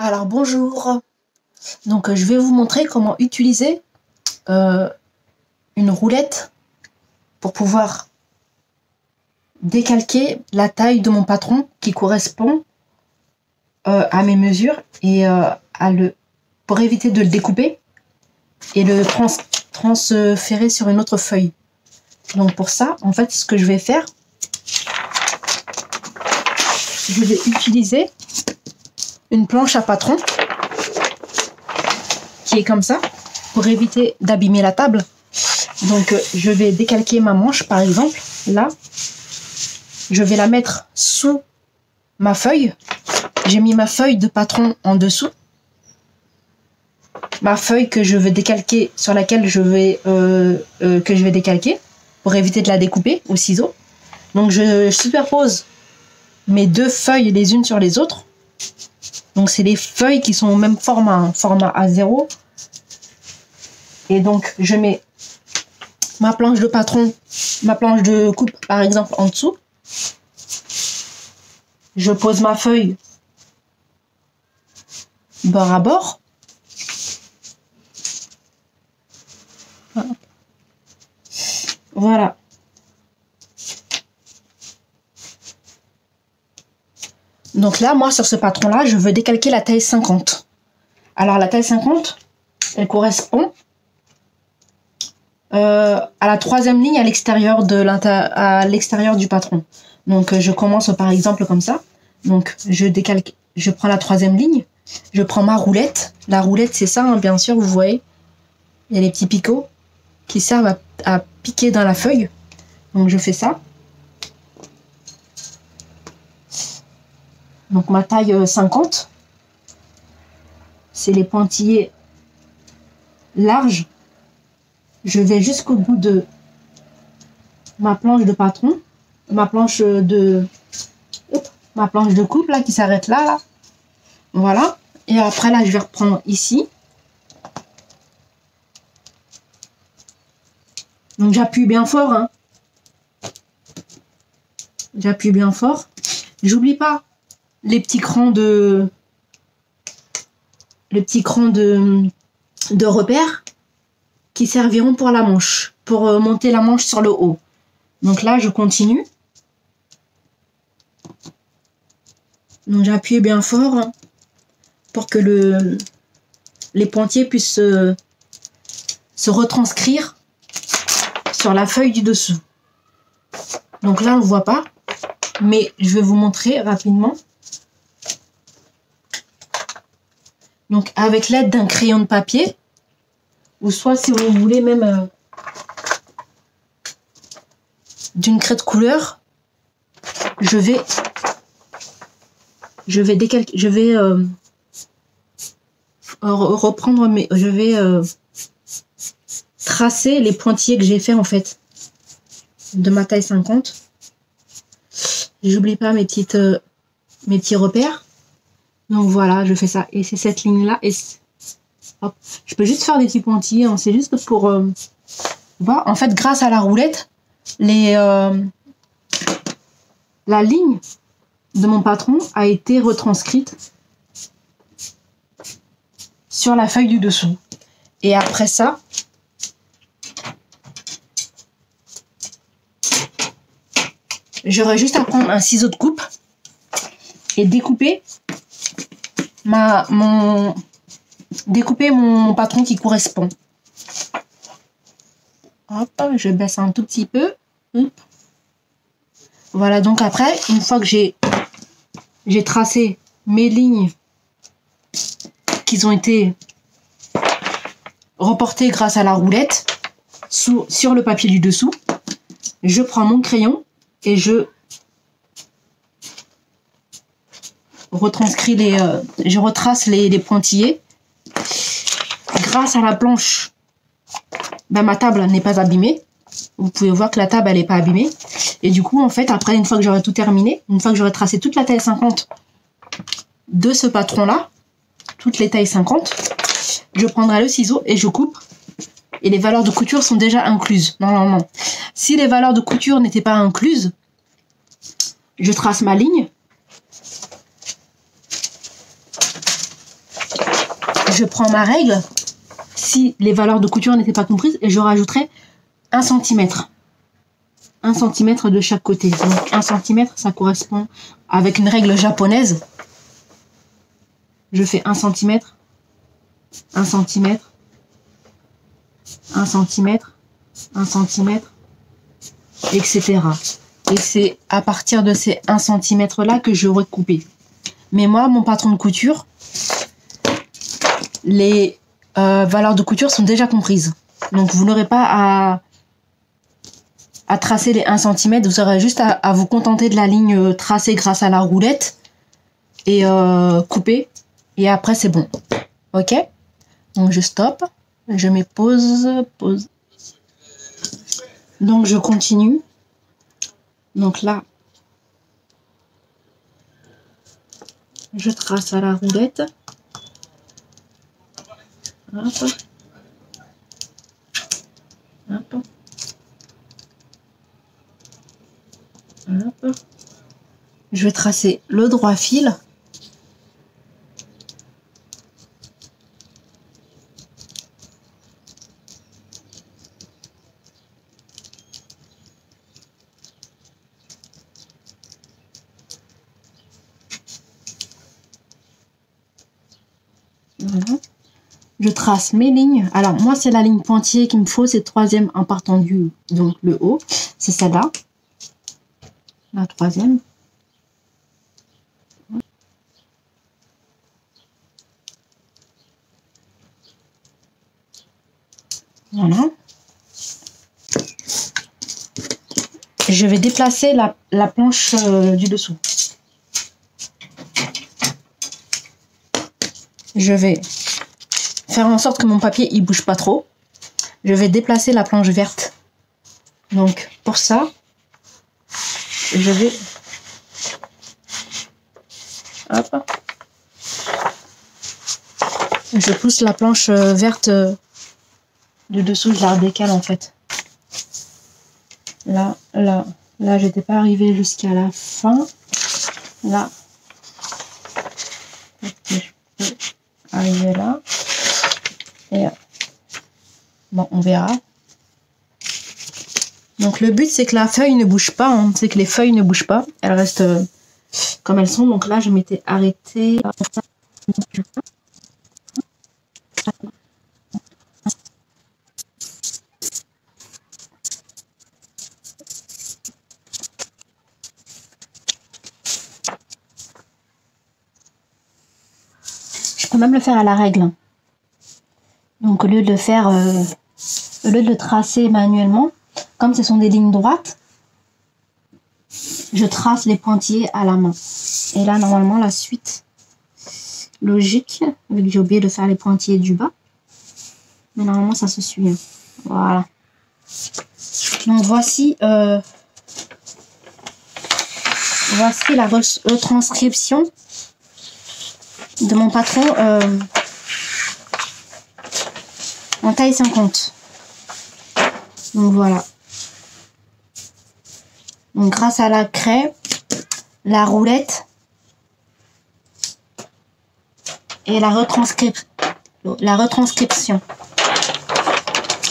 Alors bonjour, donc je vais vous montrer comment utiliser une roulette pour pouvoir décalquer la taille de mon patron qui correspond à mes mesures et pour éviter de le découper et le transférer sur une autre feuille. Donc pour ça, en fait, ce que je vais faire, je vais utiliser une planche à patron qui est comme ça pour éviter d'abîmer la table. Donc je vais décalquer ma manche par exemple. Là, je vais la mettre sous ma feuille. J'ai mis ma feuille de patron en dessous. Ma feuille que je veux décalquer, sur laquelle je vais décalquer pour éviter de la découper au ciseau. Donc je superpose mes deux feuilles les unes sur les autres. Donc c'est les feuilles qui sont au même format, format A0. Et donc je mets ma planche de patron, ma planche de coupe par exemple en dessous. Je pose ma feuille bord à bord. Voilà. Donc là, moi, sur ce patron-là, je veux décalquer la taille 50. Alors, la taille 50, elle correspond à la troisième ligne à l'extérieur du patron. Donc, je commence par exemple comme ça. Donc, je décalque, je prends la troisième ligne. Je prends ma roulette. La roulette, c'est ça, hein, bien sûr, vous voyez. Il y a les petits picots qui servent à piquer dans la feuille. Donc, je fais ça. Donc ma taille 50, c'est les pointillés larges. Je vais jusqu'au bout de ma planche de patron, ma planche de coupe là qui s'arrête là. Voilà. Et après là, je vais reprendre ici. Donc j'appuie bien fort, hein. J'appuie bien fort. J'oublie pas les petits crans de repère qui serviront pour la manche, pour monter la manche sur le haut. Donc là, je continue. Donc j'appuie bien fort pour que les pointillés puissent se retranscrire sur la feuille du dessous. Donc là, on ne voit pas, mais je vais vous montrer rapidement. Donc avec l'aide d'un crayon de papier, ou soit si vous voulez même d'une craie de couleur, je vais tracer les pointillés que j'ai fait en fait de ma taille 50. J'oublie pas mes petits repères. Donc voilà, je fais ça. Et c'est cette ligne-là. Et hop, je peux juste faire des petits pointillés. Hein. C'est juste pour voir. En fait, grâce à la roulette, la ligne de mon patron a été retranscrite sur la feuille du dessous. Et après ça, j'aurai juste à prendre un ciseau de coupe et découper mon patron qui correspond. Hop, je baisse un tout petit peu. Hop. Voilà, donc après, une fois que j'ai tracé mes lignes qui ont été reportées grâce à la roulette sur le papier du dessous, je prends mon crayon et je retrace les pointillés. Grâce à la planche, ma table n'est pas abîmée. Vous pouvez voir que la table elle n'est pas abîmée. Et du coup, en fait, après, une fois que j'aurai tout terminé, une fois que j'aurai tracé toute la taille 50 de ce patron-là, toutes les tailles 50, je prendrai le ciseau et je coupe. Et les valeurs de couture sont déjà incluses, normalement. Si les valeurs de couture n'étaient pas incluses, je trace ma ligne. je prends ma règle, si les valeurs de couture n'étaient pas comprises, et je rajouterai 1 centimètre. 1 centimètre de chaque côté. Donc 1 centimètre, ça correspond avec une règle japonaise. Je fais 1 centimètre, 1 centimètre, 1 centimètre, 1 centimètre, etc. Et c'est à partir de ces 1 centimètre là que j'aurai coupé. Mais moi, mon patron de couture, les valeurs de couture sont déjà comprises. Donc vous n'aurez pas à tracer les 1 cm, vous aurez juste à vous contenter de la ligne tracée grâce à la roulette et couper. Et après c'est bon. Ok? Donc je stoppe, je mets pause. Donc je continue. Donc là, je trace à la roulette. Hop. Hop. Hop. Je vais tracer le droit fil. Voilà. Je trace mes lignes. Alors moi c'est la ligne pointillée qu'il me faut, c'est 3e en partant du donc le haut, c'est celle-là, la 3e. Voilà. Je vais déplacer la planche du dessous. Je vais faire en sorte que mon papier il bouge pas trop. Je vais déplacer la planche verte. Donc pour ça, je vais hop, je pousse la planche verte du dessous, je la redécale en fait. Là, j'étais pas arrivée jusqu'à la fin. Là, je peux arriver là. Et bon, on verra. Donc le but c'est que la feuille ne bouge pas, hein. C'est que les feuilles ne bougent pas, elles restent comme elles sont. Donc là je m'étais arrêtée. Je peux même le faire à la règle. Donc au lieu de le faire, au lieu de le tracer manuellement, comme ce sont des lignes droites, je trace les pointillés à la main. Et là normalement la suite logique, vu que j'ai oublié de faire les pointillés du bas, mais normalement ça se suit. Voilà. Donc voici la retranscription de mon patron en taille 50. Donc voilà. Donc grâce à la craie, la roulette et la retranscription.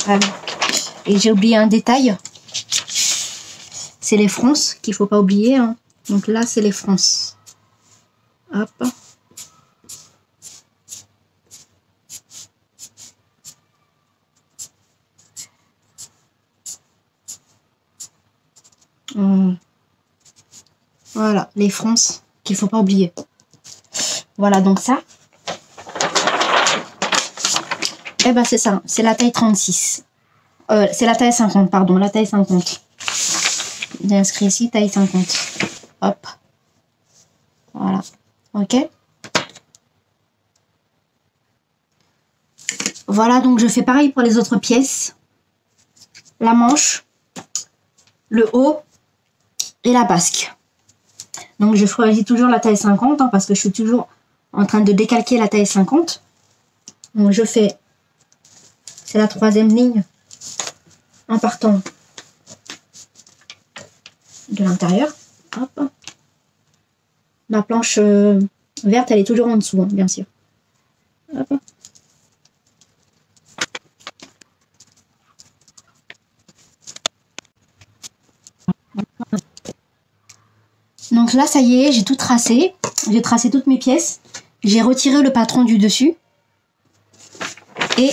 Voilà. Et j'ai oublié un détail. C'est les fronces qu'il faut pas oublier, hein. Donc là c'est les fronces. Hop. Voilà, les fronces qu'il faut pas oublier. Voilà, donc ça. Eh ben c'est ça, c'est la taille 36. C'est la taille 50, pardon, la taille 50. J'ai inscrit ici taille 50. Hop. Voilà. Ok. Voilà, donc je fais pareil pour les autres pièces. La manche, le haut et la basque. Donc je choisis toujours la taille 50 hein, parce que je suis toujours en train de décalquer la taille 50. Donc je fais, c'est la 3e ligne en partant de l'intérieur. Hop. La planche verte elle est toujours en dessous, hein, bien sûr. Hop. Donc là, ça y est, j'ai tout tracé. J'ai tracé toutes mes pièces. J'ai retiré le patron du dessus. Et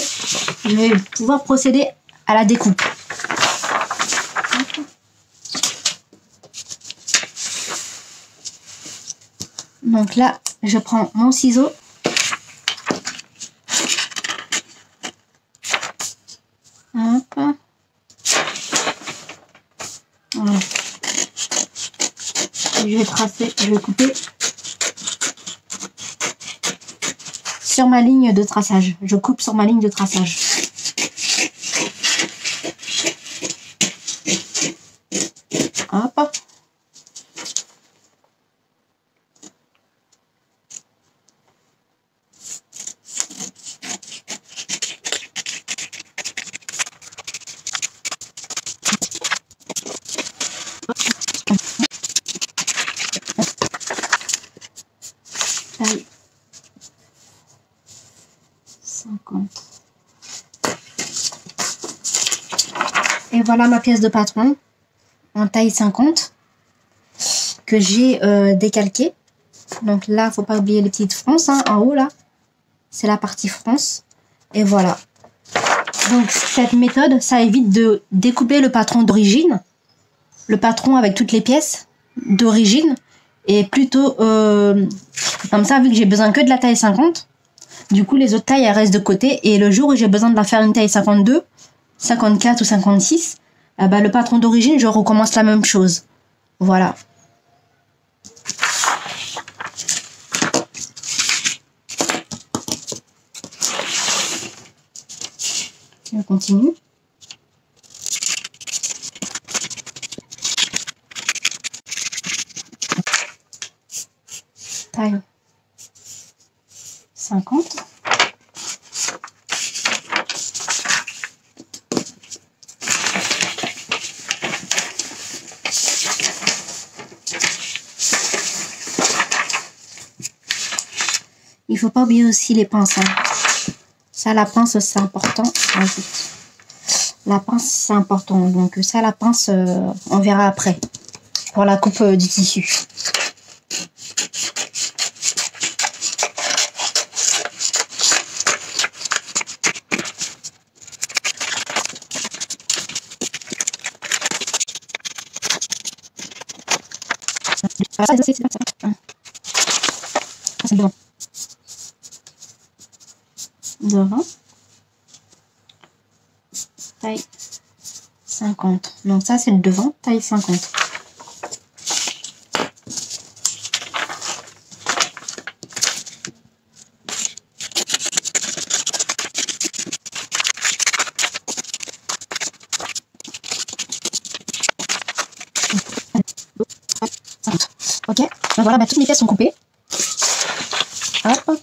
je vais pouvoir procéder à la découpe. Donc là, je prends mon ciseau. Hop. Voilà. Je vais tracer, je vais couper sur ma ligne de traçage. Je coupe sur ma ligne de traçage. Hop. Taille 50. Et voilà ma pièce de patron en taille 50 que j'ai décalquée. Donc là, faut pas oublier les petites fronces hein, en haut là. C'est la partie fronce. Et voilà. Donc cette méthode, ça évite de découper le patron d'origine. Le patron avec toutes les pièces d'origine. Et plutôt comme ça, vu que j'ai besoin que de la taille 50, du coup les autres tailles elles restent de côté. Et le jour où j'ai besoin de la faire une taille 52, 54 ou 56, bah, le patron d'origine, je recommence la même chose. Voilà. Je continue. Taille 50. Il faut pas oublier aussi les pinces. Hein. Ça, la pince, c'est important. La pince, c'est important. Donc ça, la pince, on verra après. Pour la coupe du tissu. C'est devant. Devant. Taille 50. Donc ça, c'est le devant, taille 50. Ok, donc voilà, bah, toutes mes pièces sont coupées. Hop.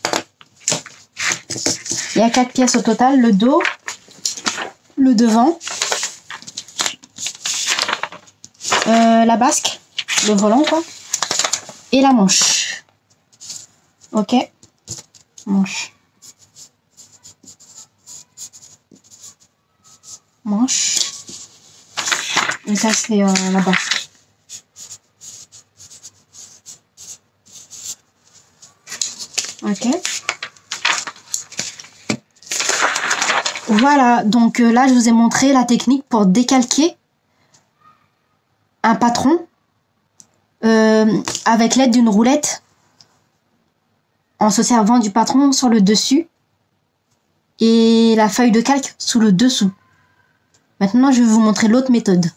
Il y a 4 pièces au total, le dos, le devant, la basque, le volant quoi, et la manche. Ok, manche. Manche. Et ça c'est la basque. Ok. Voilà, donc là je vous ai montré la technique pour décalquer un patron avec l'aide d'une roulette en se servant du patron sur le dessus et la feuille de calque sous le dessous. Maintenant je vais vous montrer l'autre méthode.